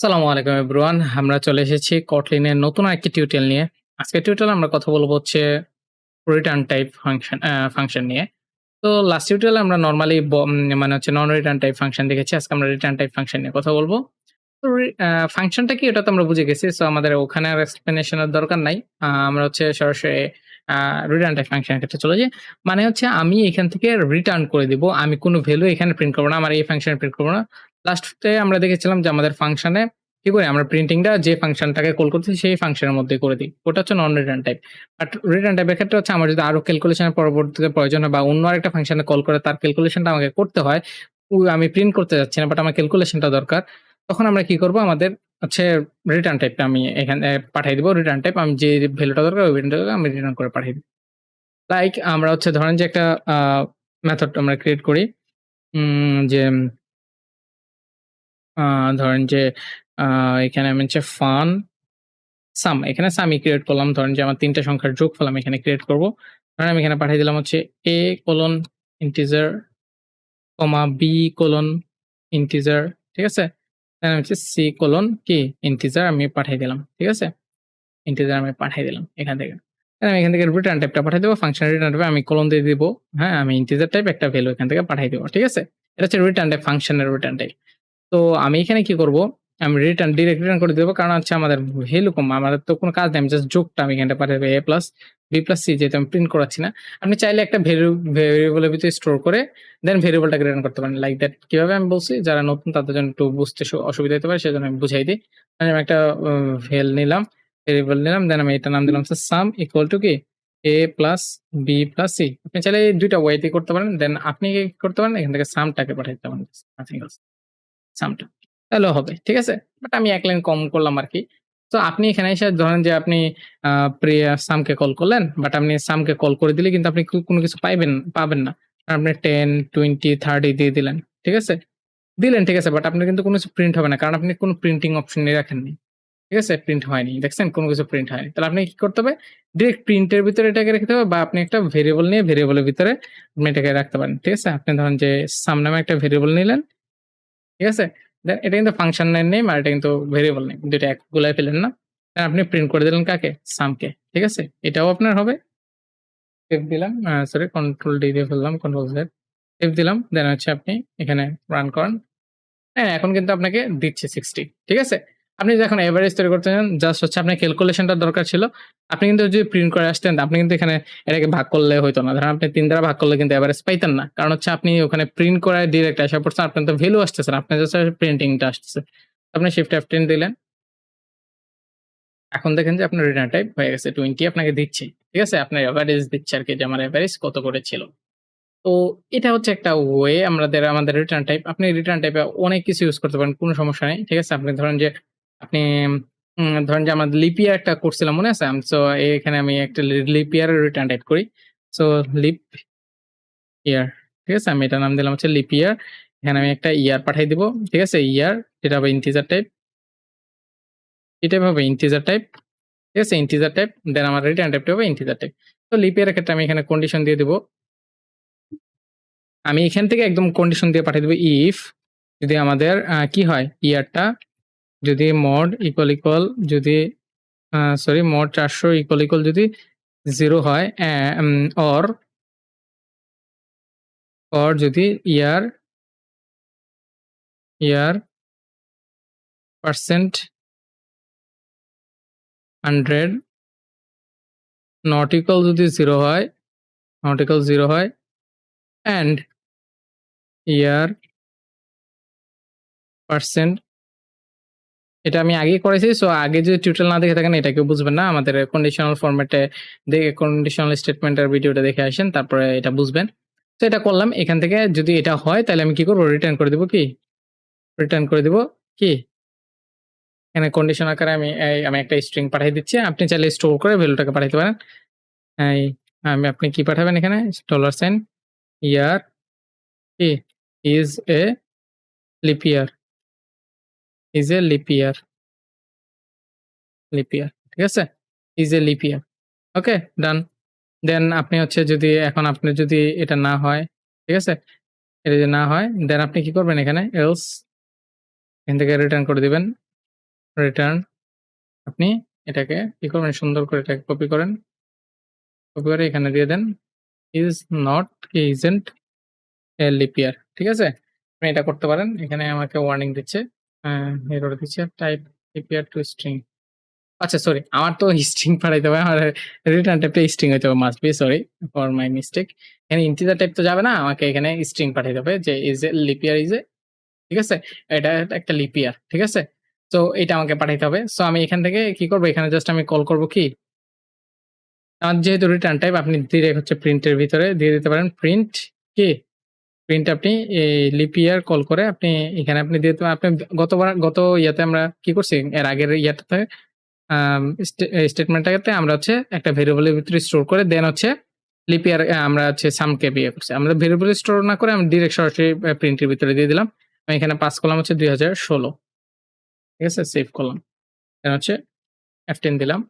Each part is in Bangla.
আসসালামু আলাইকুম এভরিওয়ান। আমরা চলে এসেছি Kotlin এর নতুন আরেকটি টিউটোরিয়াল নিয়ে। আজকের টিউটোরিয়ালে আমরা কথা বলব হচ্ছে রিটার্ন টাইপ ফাংশন নিয়ে। তো লাস্ট টিউটোরিয়ালে আমরা নরমালি মানে হচ্ছে নন রিটার্ন টাইপ ফাংশন দেখেছি। আজকে আমরা রিটার্ন টাইপ ফাংশন নিয়ে কথা বলব। তো ফাংশনটা কি এটা তো আমরা বুঝে গেছি। সো আমাদের ওখানে আর এক্সপ্লেনেশন এর দরকার নাই। আমরা হচ্ছে সরাসরি আ রিটার্ন টাইপ ফাংশনের ক্ষেত্রে চলে যাই। মানে হচ্ছে আমি এখান থেকে রিটার্ন করে দিব। আমি কোনো ভ্যালু এখানে প্রিন্ট করব না। আমার এই ফাংশনে প্রিন্ট করব না। লাস্টে আমরা দেখেছিলাম যে আমাদের ফাংশনে কি করি আমরা প্রিন্টিংটা যে ফাংশনটাকে কল করতেছি সেই ফাংশনের মধ্যে করে দিই। ওটা হচ্ছে নন রিটার্ন টাইপ। বাট রিটার্ন টাইপের ক্ষেত্রে হচ্ছে আমার যদি আরো ক্যালকুলেশন এর পরবর্তীতে প্রয়োজন হয় বা অন্য আরেকটা ফাংশনে কল করে তার ক্যালকুলেশনটা আমাকে করতে হয়। আমি প্রিন্ট করতে যাচ্ছি না বাট আমার ক্যালকুলেশনটা দরকার। তখন আমরা কি করব আমাদের হচ্ছে রিটার্ন টাইপটা আমি এখানে পাঠিয়ে দিব। রিটার্ন টাইপ আমি যে ভ্যালুটা দরকার ওই ভ্যালুটা আমি রিটার্ন করে পাঠিয়ে দিব। লাইক আমরা হচ্ছে ধরেন যে একটা আ মেথড আমরা ক্রিয়েট করি। যে আ ধরেন যে আ এখানে আমি হচ্ছে ফান সাম এখানে সামই ক্রিয়েট করলাম। ধরেন যে আমার ৩ টা সংখ্যার যোগফল আমি এখানে ক্রিয়েট করব। ধরেন আমি এখানে পাঠিয়ে দিলাম হচ্ছে a colon integer comma b colon integer, ঠিক আছে? দেন হচ্ছে c কোলন কি ইন্টিজার আমি পাঠিয়ে দিলাম। ঠিক আছে? ইন্টিজার আমি পাঠিয়ে দিলাম এখান থেকে। দেন আমি এখান থেকে রিটার্ন টাইপটা পাঠিয়ে দেব। ফাংশন রিটার্ন টাইপে আমি কোলন দিয়ে দিব। হ্যাঁ? আমি ইন্টিজার টাইপ একটা ভ্যালু এখান থেকে পাঠিয়ে দিব। ঠিক আছে? এটা হচ্ছে রিটার্ন টাইপ ফাংশনের রিটার্ন টাইপ। তো আমি এখানে কি করব? আমি ডিরেক্ট রিটার্ন করে দেব। কারণ হচ্ছে আমাদের ভ্যালু কম। আমাদের তো কোনো কাজ নেই। আমি জাস্ট যোগটা আমি এখানটা পাঠিয়ে দেব a b c যেহেতু আমি প্রিন্ট করাচ্ছি না। আপনি চাইলে একটা ভেরিয়েবলের ভিতরে স্টোর করে দেন ভেরিয়েবলটাকে রিটার্ন করতে পারেন। লাইক দ্যাট কিভাবে আমি বলছি যারা নতুন তাদের জন্য একটু বুঝতে অসুবিধা হতে পারে সেজন্য আমি বুঝাই দিই। মানে আমি একটা নিলাম, ভেরিয়েবল নিলাম দেন আমি এটার নাম দিলাম হচ্ছে সাম ইকুয়াল টু কি a b c। আপনি চাইলে এই ২ টা ওয়েতে করতে পারেন। দেন আপনি কি করতে পারেন এখান থেকে সামটাকে পাঠিয়ে দিতে পারেন। Nothing else. সামটা। তাহলেও হবে। ঠিক আছে? বাট আমি ১ লাইন কম করলাম আরকি। তো আপনি এখানে এসে ধরেন যে আপনি আ সামকে কল করলেন। বাট আপনি সামকে কল করে দিলে কিন্তু আপনি কোনো কিছু পাবেন না। আপনি 10, 20, 30 দিয়ে দিলেন। ঠিক আছে? দিলেন ঠিক আছে। বাট আপনার কিন্তু কোনো কিছু প্রিন্ট হবে না। কারণ আপনি কোনো প্রিন্টিং অপশনই রাখেননি। ঠিক আছে? প্রিন্ট হয়নি। দেখছেন? কোনো কিছু প্রিন্ট হয়নি। তাহলে আপনি কি করতে হবে? ডিরেক্ট প্রিন্টের ভিতরে এটাকে রেখে দিতে হবে বা আপনি একটা ভেরিয়েবল নিয়ে ভেরিয়েবলের ভিতরে আপনি এটাকে রাখতে পারেন। ঠিক আছে? আপনি ধরেন যে সাম নামে একটা ভেরিয়েবল নিলেন। ঠিক আছে? দেন এটা কিন্তু ফাংশন এর নেম আর এটা কিন্তু ভেরিয়েবল নেম। ২ টা এক গুলায় ফেললেন না? দেন আপনি প্রিন্ট করে দিলেন কাকে? সামকে। ঠিক আছে? এটাও আপনার হবে। সেভ দিলাম। সরি কন্ট্রোল ডি দিয়ে ফেললাম, কন্ট্রোল জেড। সেভ দিলাম। দেন হচ্ছে আপনি এখানে রান করেন। হ্যাঁ, এখন কিন্তু আপনাকে দিচ্ছে 60 ঠিক আছে? আপনি যদি এখন এভারেজ তৈরি করতে চান, জাস্ট হচ্ছে আপনার ক্যালকুলেশনটা দরকার ছিল। আপনি কিন্তু যদি প্রিন্ট করে আসতেন, আপনি কিন্তু এখানে এটাকে ভাগ করলে হইতো না। ধরেন আপনি ৩ দ্বারা ভাগ করলে কিন্তু এভারেজ পাইতেন না। কারণ হচ্ছে আপনি ওখানে প্রিন্ট করায় ডিরেক্ট আইসা পড়ছেন, আপনার তো ভ্যালু আসতেছে না। আপনার জাস্ট প্রিন্টিংটা আসতেছে। আপনি শিফট F10 দিলেন। এখন দেখেন যে আপনার রিটার্ন টাইপ হয়ে গেছে 20 আপনাকে দিচ্ছে। ঠিক আছে? আপনার এভারেজ দিচ্ছে আরকি যে আমার এভারেজ কত করে ছিল। তো এটা হচ্ছে একটা ওয়ে আমাদের রিটার্ন টাইপ। আপনি রিটার্ন টাইপে অনেক কিছু ইউজ করতে পারেন। কোন সমস্যা নেই। ঠিক আছে? আপনি ধরেন যে আপনি ধরেন যে আমরা লিপ ইয়ার একটা করছিলাম মনে আছে? সো এখানে আমি একটা লিপ ইয়ারের রিটার্ন টাইপ করি। So lip year. ঠিক আছে? আমি এটার নাম দিলাম হচ্ছে লিপ ইয়ার। এখানে আমি একটা ইয়ার পাঠাই দিব। ঠিক আছে? ইয়ার যেটা হবে ইন্টিজার টাইপ। এটা হবে ইন্টিজার টাইপ। ঠিক আছে? Integer type. দেন আমার রিটার্ন টাইপটা হবে ইন্টিজার টাইপ। তো লিপ ইয়ারের ক্ষেত্রে আমি এখানে কন্ডিশন দিয়ে দিব। আমি এখান থেকে একদম কন্ডিশন দিয়ে পাঠিয়ে দেব ইফ যদি আমাদের কি হয় ইয়ারটা যদি mod ইকুয়াল যদি সরি mod ৪০০ ইকুয়াল যদি 0 হয় অর যদি ইয়ার পারসেন্ট 100 নট ইকুয়াল যদি 0 হয় নট ইকুয়াল 0 হয় অ্যান্ড ইয়ার পারসেন্ট এটা আমি আগেই করেছি। সো আগে যদি টিউটোরিয়াল না দেখে থাকেন এটা কেউ বুঝবেন না। আমাদের কন্ডিশনাল ফরম্যাটে দেখে কন্ডিশনাল স্টেটমেন্টের ভিডিওটা দেখে আসেন। তারপরে এটা বুঝবেন। তো এটা করলাম। এখান থেকে যদি এটা হয় তাহলে আমি কি করব? রিটার্ন করে দিব কি? রিটার্ন করে দিব কি? এখানে কন্ডিশন আকারে আমি একটা স্ট্রিং পাঠিয়ে দিচ্ছি। আপনি চাইলে স্টোর করে ভ্যালুটাকে পাঠাইতে পারেন। এই আপনি কি পাঠাবেন এখানে? $, ইয়ার কি? Is a leap year, is a leap year, lip year. ঠিক আছে? ইজ এ লিপ ইয়ার। ওকে? ডান। দেন আপনি হচ্ছে যদি এখন আপনার যদি এটা না হয়, ঠিক আছে? এটা যদি না হয় দেন আপনি কি করবেন এখানে এলস এখান থেকে রিটার্ন করে দিবেন। রিটার্ন আপনি এটাকে কি করবেন সুন্দর করে এটাকে কপি করেন। কপি করে এখানে দিয়ে দেন is not isn't a leap year. ঠিক আছে? আপনি এটা করতে পারেন। এখানে আমাকে ওয়ার্নিং দিচ্ছে। এরর দিচ্ছে টাইপ লিপ ইয়ার টু স্ট্রিং। আচ্ছা সরি, আমার তো স্ট্রিং পাঠাইতে হবে। আমার রিটার্ন টাইপটা স্ট্রিং হইতে হবে must be sorry for my mistake. এখানে ইন্টিজার টাইপ তো যাবে না। আমাকে এখানে স্ট্রিং পাঠাইতে হবে যে is a leap year is a ঠিক আছে? এটা একটা লিপ ইয়ার। ঠিক আছে? তো এটা আমাকে পাঠাইতে হবে। সো আমি এখান থেকে কি করব? এখানে জাস্ট আমি কল করব কি? আমার যেহেতু রিটার্ন টাইপ আপনি ডিরেক্ট হচ্ছে প্রিন্টের ভিতরে দিয়ে দিতে পারেন। প্রিন্ট কি? প্রিন্ট আপনি এই লিপ ইয়ার কল করে আপনি এখানে আপনি দিয়ে দিতে পারেন। আপনি গত ইয়াতে আমরা কি করছি? এর আগের ইয়াটাতে আম স্টে স্টেটমেন্টটাতে আমরা হচ্ছে একটা ভেরিয়েবলের ভিতরে স্টোর করে দেন হচ্ছে লিপ ইয়ার আমরা হচ্ছে সামকে বিয়ে করছি। আমরা ভেরিয়েবল স্টোর না করে আমি ডিরেক্ট সরাসরি প্রিন্টের ভিতরে দিয়ে দিলাম। আমি এখানে পাস করলাম হচ্ছে ২০১৬ ঠিক আছে? সেভ করলাম। দেন হচ্ছে F10 দিলাম।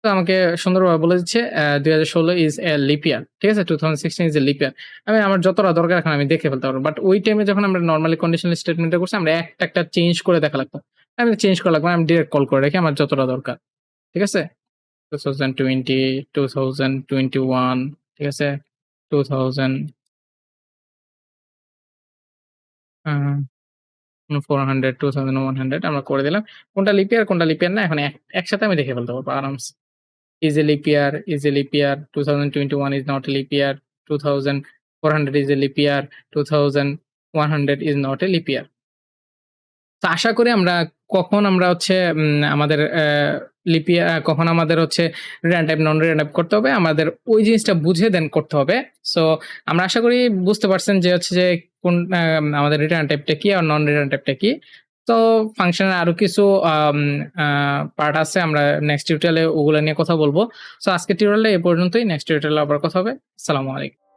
তো আমাকে সুন্দরভাবে বলে দিচ্ছে ২০১৬ ইজ এ লিপ ইয়ার। ঠিক আছে? 2016 ইজ এ লিপ ইয়ার। আমি আমার যতটা দরকার এখন আমি দেখে ফেলতে পারবো। বাট ওই টাইমে যখন আমরা নরমালি কন্ডিশনাল স্টেটমেন্টটা করছি আমরা একটা, একটা চেঞ্জ করে দেখা লাগতো। আমি চেঞ্জ করা লাগবে না। আমি ডিরেক্ট কল করে রাখি আমার যতটা দরকার। ঠিক আছে? 2020, 2021 ঠিক আছে? 2000 আ 400, 2100 আমরা করে দিলাম। কোনটা লিপ ইয়ার, কোনটা লিপ ইয়ার না এখন একসাথে আমি দেখে ফেলতে পারবো আরামসে। Is a leap year, is a leap year, 2021 is not a leap year, 2400 is a leap year, 2100 is not a leap year. তো আশা করি আমরা কখন আমরা হচ্ছে আমাদের লিপিয়া কখন আমাদের হচ্ছে রিটার্ন টাইপ, নন রিটার্ন টাইপ করতে হবে, আমাদের ওই জিনিসটা বুঝে দেন করতে হবে। সো আমরা আশা করি বুঝতে পারছেন যে হচ্ছে যে কোন আমাদের রিটার্ন টাইপটা কি আর নন রিটার্ন টাইপটা কি। তো ফাংশনের আরো কিছু আম আ পার্ট আছে। আমরা নেক্সট টিউটোরিয়ালে ওগুলা নিয়ে কথা বলব। সো আজকের টিউটোরিয়ালটা এ পর্যন্তই। নেক্সট টিউটোরিয়ালে আবার কথা হবে। আসসালামু আলাইকুম।